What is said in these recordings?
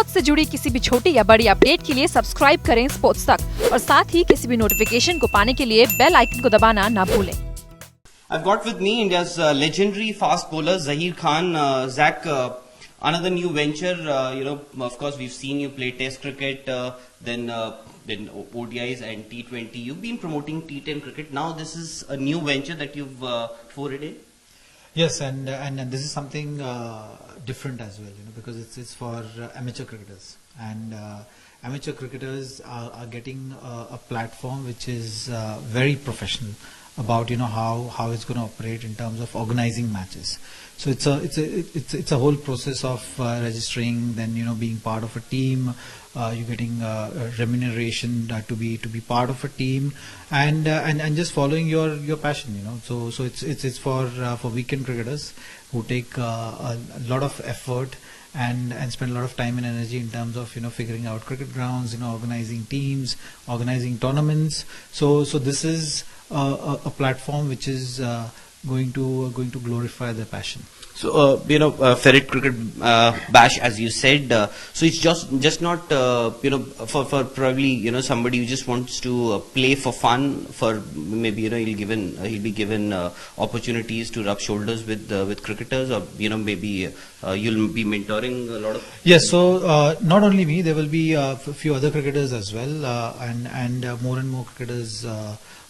Sports से जुड़ी किसी भी छोटी या बड़ी अपडेट के लिए सब्सक्राइब करें स्पोर्ट्स तक और साथ ही किसी भी नोटिफिकेशन को पाने के लिए बेल आइकन को दबाना ना भूलें। I've got with me India's legendary fast bowler Zaheer Khan. Zach, another new venture. Of course, we've seen you play Test cricket, then ODIs and T20. You've been promoting T10 cricket. Now this is a new venture that you've forayed in. Yes, and this is something different as well, because it's for amateur cricketers, and amateur cricketers are getting a platform which is very professional about how it's going to operate in terms of organizing matches. So it's a whole process of registering, then being part of a team. You're getting remuneration to be part of a team, and just following your passion. So it's for weekend cricketers who take a lot of effort and spend a lot of time and energy in terms of figuring out cricket grounds, organizing teams, organizing tournaments. So this is a platform which is going to glorify their passion. So Ferret Cricket Bash, as you said. So it's just not for probably somebody who just wants to play for fun. For maybe he'll be given opportunities to rub shoulders with cricketers, or maybe you'll be mentoring a lot of. Yes. So not only me, there will be a few other cricketers as well, and more cricketers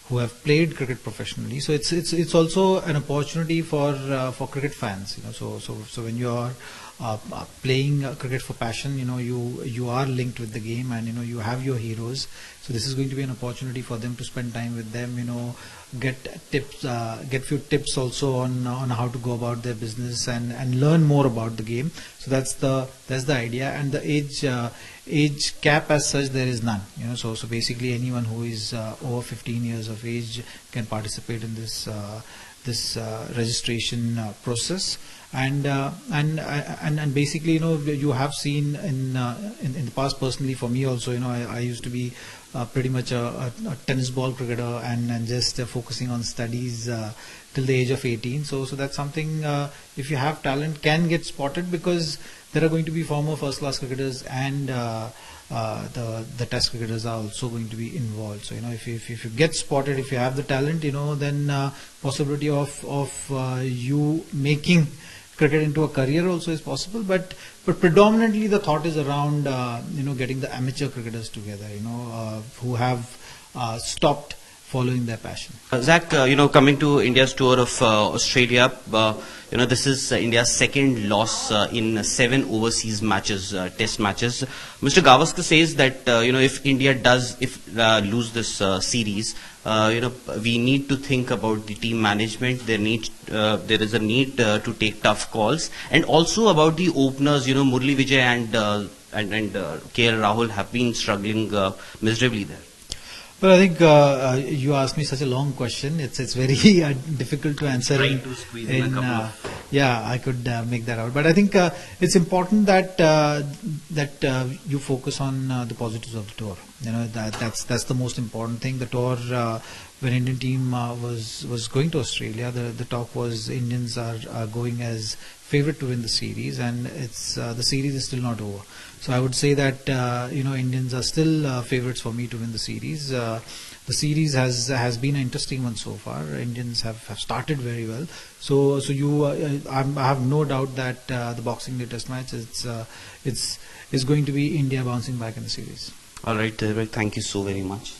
who have played cricket professionally. So it's also an opportunity for cricket fans. So when you are playing cricket for passion, you are linked with the game, and you have your heroes. So this is going to be an opportunity for them to spend time with them. Get tips, get few tips also on how to go about their business, and learn more about the game. So that's the idea. And the age cap as such, there is none. So basically anyone who is over 15 years of age can participate in this registration process. And basically, you have seen in the past, personally for me also, I used to be pretty much a tennis ball cricketer, and just focusing on studies till the age of 18. So that's something, if you have talent, can get spotted, because there are going to be former first class cricketers, and the test cricketers are also going to be involved. So if you get spotted, if you have the talent, then possibility of you making cricket into a career also is possible, but predominantly the thought is around getting the amateur cricketers together, who have stopped following their passion. Zach, coming to India's tour of Australia, this is India's second loss in 7 overseas matches, test matches. Mr. Gavaskar says that if India does lose this series, we need to think about the team management. There is a need to take tough calls, and also about the openers. Murali Vijay and KL Rahul have been struggling miserably there. Well, I think you asked me such a long question. It's very difficult to answer. Trying to squeeze in a couple of. Yeah, I could make that out. But I think it's important that you focus on the positives of the tour. That's the most important thing. The tour, when Indian team was going to Australia, the talk was Indians are going as favorite to win the series, and the series is still not over. So I would say that Indians are still favorites for me to win the series. The series has been an interesting one so far. Indians have started very well. So I have no doubt that the Boxing Day Test match is going to be India bouncing back in the series. All right, thank you so very much.